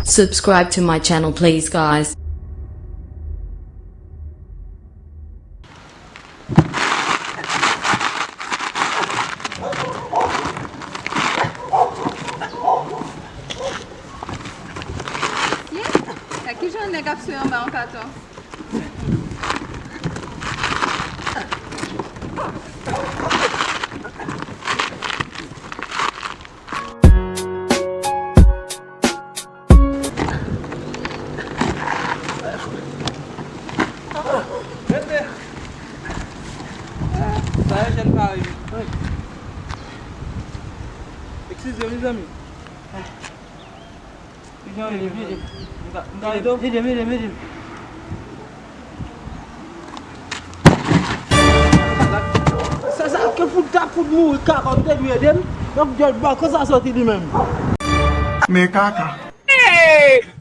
Subscribe to my channel, please, guys. Jaki żołnierz psują banka to? Excusez mes amis. Viens. Ça, que fout ta fout mourir, car on t'a vu, donc, je vais pas que ça sorti lui-même. Mais caca. Hey!